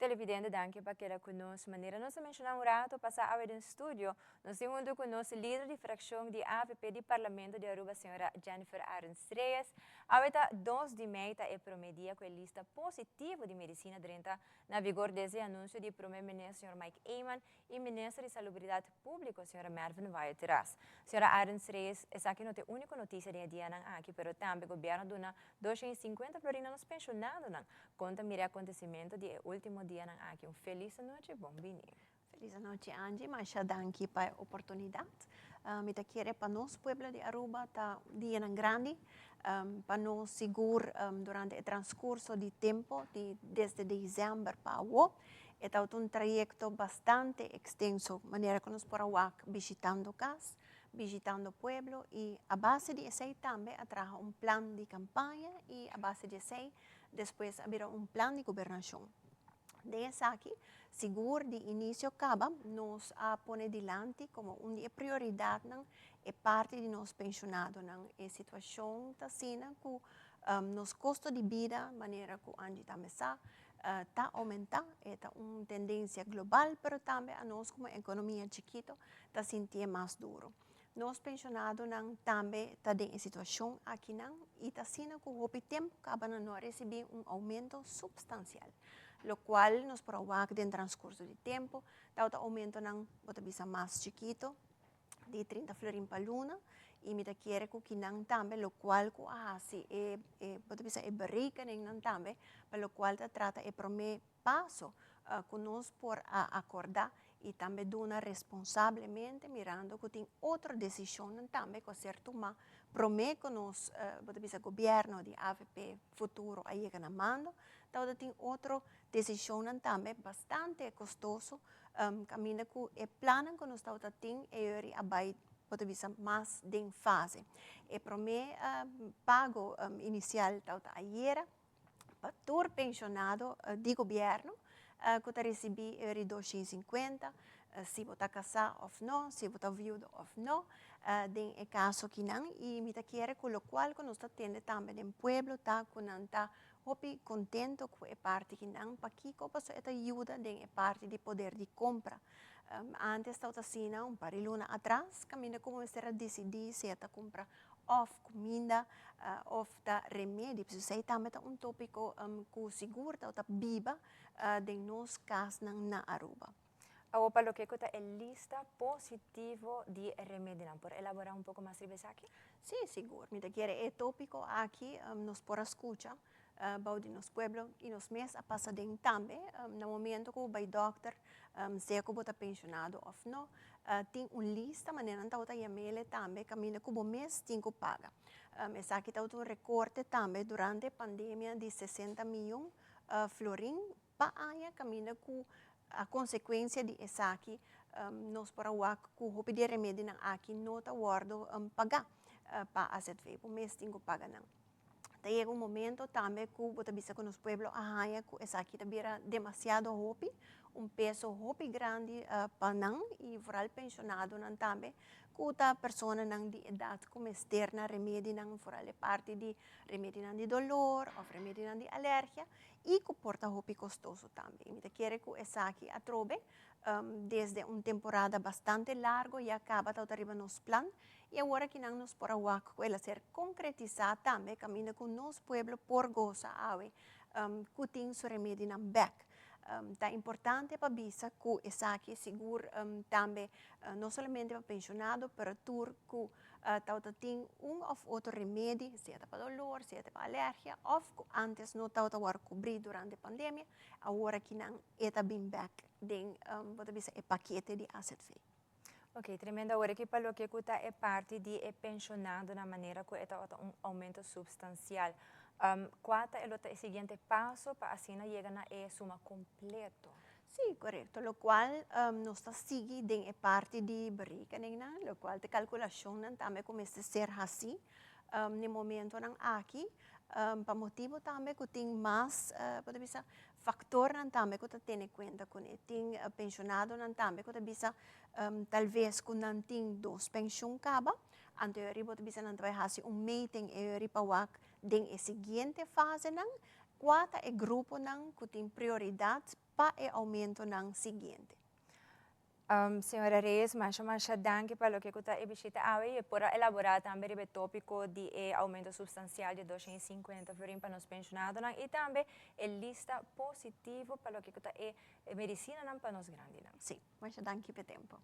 televidente, danke para quedar conosco. Maneira nós mencionar um rato, passar a ver no estúdio, nós temos junto conosco líder de fração de AVP do Parlamento de Aruba, a senhora Jennifer Arons Reyes. A 2 de maio é promedia com a lista positiva de medicina durante na vigor desse anúncio de primeiro-ministro, senhor Mike Eyman, e ministro de Salubridade Pública, senhora Mervyn Valle-Terras. Senhora Arons Reyes, essa aqui não é a única notícia de dia aqui, mas também o governo dona 250 florinos nos pensionados, conta mira acontecimento de último dia aqui. Feliz noite, bom vinho. Feliz noite, Angie, mas já danke para a oportunidade. Me quero para nós, pueblo de Aruba, tá dia grande, para nós seguro durante o transcurso de tempo, desde dezembro para agora. É um trajeto bastante extenso, maneira que nós podemos visitando casa, visitando o pueblo, e a base de isso também atrás plano de campanha, e a base de isso, depois haverá plano de governação. Dessa aqui, seguro de início acaba, nós a põe dilante como uma prioridade é parte de nós pensionados, é situação assim que nos custo de vida, maneira que a gente também está aumentando, é uma tendência global, mas também a nós como economia chiquita está sentindo mais duro. Nós pensionados também está em situação aqui e está sendo que o tempo acaba não receber aumento substancial, lo cual nos provoca en transcurso de tiempo, está aumento mais chiquito, de 30 florin para luna, y me quiere que también, lo cual hace é barriga también, para lo cual trata el primer paso que nos por acordar y también dona responsablemente mirando que tiene otra decisión también que cierto más promete que nos gobierno de AVP futuro a llegar a mando, então tem outra decisão também bastante custoso, camina que o plano que nós temos é abai pode ser mais de fase. E para mim pago inicial tauta ayer para todo pensionado de governo que recebi 250, se você está casado ou não, se você está viúvo ou não, tem o caso que não, e me quer com o qual que nós temos também no pueblo, tá, que não está contento com a parte que não, para que você ajuda em a parte de poder de compra. Antes estava assim, um par de luna atrás, caminha como será decidir se está compra of comida, of da remédio, isso também é tópico que seguro está viva de nós casos na Aruba. Agora, para o que é lista positiva de remédio, por elaborar um pouco mais sobre isso aqui? Sim, seguro. Me é tópico aqui, nos por escuta, de nos pueblo e nos meses a passar também, no momento que o doctor, se que está pensionado ou não, tem uma lista, maneira que está chamando também, caminho que o mês tem que pagar. Essa aqui está um recorte também durante a pandemia de 60 milhões florim, para a caminho que a consequência de essa aqui, nós para o que o de remédio aqui não está guardo pagar para a ZV, o mês tem que pagar não. Chega momento também que você vê que nos pueblos que essa aqui vira demasiado hopi, peso hopi grande para não e for pensionado também, que a pessoa de idade como externa remédio for parte de remédio de dolor ou remédio de alergia e que porta hopi custoso também. Me quer que essa aqui a trobe desde uma temporada bastante larga e acaba de arriba nos plan e agora que não nos por ela ser concretizada também caminha com nosso pueblo por goza ave que tem seu remédio na back. Tá importante para bisa que essa aqui seguro também não somente para pensionado, para tur que tem ou outro remédio, seja para dolor, seja para alergia, ou que antes não estava cobrir durante a pandemia, agora que não está bem back, tem o paquete de AZV. Ok, tremendo. Agora que para o que é parte de pensionado na maneira que está aumento substancial. Qual é o seguinte passo para assim chegar na suma completo? Sim, correto. Lo qual nós está seguindo em parte de barriga, lo qual a calculação também começa a ser assim. No momento aqui, para motivo também que tem mais, pode dizer, fator também que tem em conta com ele. Tem pensionado também que bisa talvez que não tem duas pensões caba, anterior pode bisa não vai fazer meeting para a seguinte fase quata e grupo ng kuting prioridad pa e aumento ng siguiente. Senhora Reyes, masha danke pelo que kuta ebishita awe e pora elaborar também o tópico de aumento substancial de 250 florin para nos pensionados e também lista positivo pelo que kuta medicina não para nos grande. Sim, masha danke pe tempo.